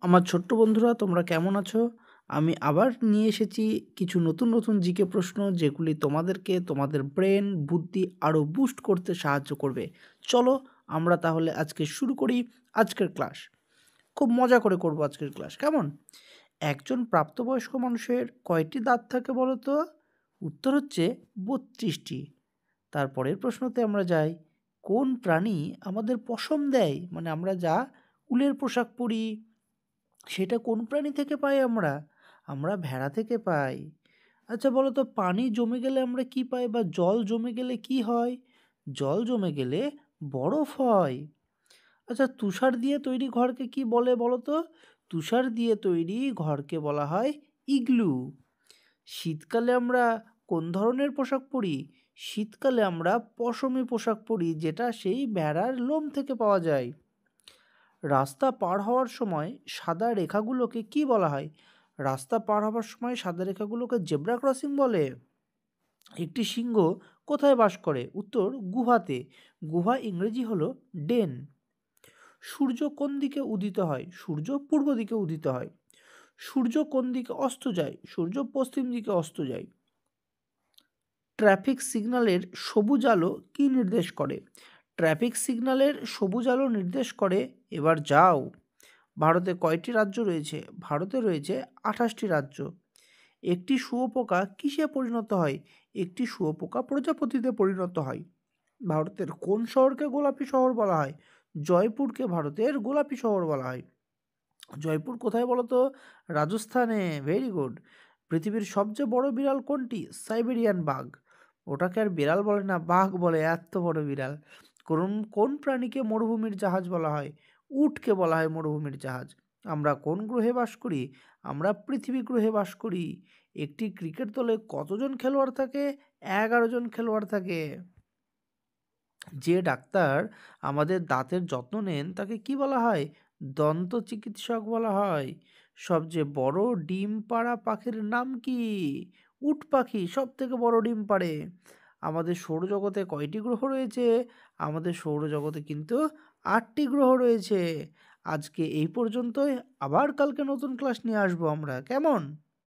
আমার ছোট্ট বন্ধুরা, তোমরা কেমন আছো? আমি আবার নিয়ে এসেছি কিছু নতুন নতুন জিকে প্রশ্ন, যেগুলি তোমাদেরকে তোমাদের ব্রেন বুদ্ধি আরও বুস্ট করতে সাহায্য করবে। চলো আমরা তাহলে আজকে শুরু করি আজকের ক্লাস। খুব মজা করে করব আজকের ক্লাস, কেমন? একজন প্রাপ্তবয়স্ক মানুষের কয়টি দাঁত থাকে বলো তো? উত্তর হচ্ছে 32টি। তারপরের প্রশ্নতে আমরা যাই, কোন প্রাণী আমাদের পশম দেয়? মানে আমরা যা উলের পোশাক পরি, সেটা কোন প্রাণী থেকে পাই আমরা? আমরা ভেড়া থেকে পাই। আচ্ছা বলো তো, পানি জমে গেলে আমরা কি পাই, বা জল জমে গেলে কি হয়? জল জমে গেলে বরফ হয়। আচ্ছা, তুষার দিয়ে তৈরি ঘরকে কি বলে বলো তো? তুষার দিয়ে তৈরি ঘরকে বলা হয় ইগলু। শীতকালে আমরা কোন ধরনের পোশাক পরি? শীতকালে আমরা পশমি পোশাক পরি, যেটা সেই ভেড়ার লোম থেকে পাওয়া যায়। রাস্তা পার হওয়ার সময় সাদা রেখাগুলোকে কি বলা হয়? রাস্তা পার হওয়ার সময় সাদা রেখাগুলোকে জেব্রা ক্রসিং বলে। একটি সিংহ কোথায় বাস করে? উত্তর, গুহাতে। গুহা ইংরেজি হলো ডেন। সূর্য কোন দিকে উদিত হয়? সূর্য পূর্ব দিকে উদিত হয়। সূর্য কোন দিকে অস্ত যায়? সূর্য পশ্চিম দিকে অস্ত যায়। ট্রাফিক সিগন্যালের সবুজ আলো কি নির্দেশ করে? ট্রাফিক সিগন্যালের সবুজ আলো নির্দেশ করে, এবার যাও, ভারতে কয়টি রাজ্য রয়েছে? ভারতে রয়েছে 28টি রাজ্য। একটি শুঁয়োপোকা কিসে পরিণত হয়? একটি শুঁয়োপোকা প্রজাপতিতে পরিণত হয়। ভারতের কোন শহরকে গোলাপি শহর বলা হয়? জয়পুরকে ভারতের গোলাপি শহর বলা হয়। জয়পুর কোথায় বলো তো? রাজস্থানে। Very good. পৃথিবীর সবচেয়ে বড় বিড়াল কোনটি? সাইবেরিয়ান বাঘ। ওটাকে আর বিড়াল বলে না, বাঘ বলে, এত বড় বিড়াল। কোন কোন প্রাণীকে মরুভূমির জাহাজ বলা হয়? উটকে বলা হয় মরুভূমির জাহাজ। আমরা কোন গ্রহে বাস করি? আমরা পৃথিবী গ্রহে বাস করি। একটি ক্রিকেট দলে কতজন খেলোয়াড় থাকে? 11 জন খেলোয়াড় থাকে। যে ডাক্তার আমাদের দাঁতের যত্ন নেন তাকে কি বলা হয়? দন্ত চিকিৎসক বলা হয়। সবচেয়ে বড় ডিম পাড়া পাখির নাম কি? উট পাখি সব থেকে বড় ডিম পাড়ে। আমাদের সৌরজগতে কয়টি গ্রহ রয়েছে? আমাদের সৌরজগতে কিন্তু 8টি গ্রহ রয়েছে। আজকে এই পর্যন্তই, আবার কালকে নতুন ক্লাস নিয়ে আসবো আমরা, কেমন?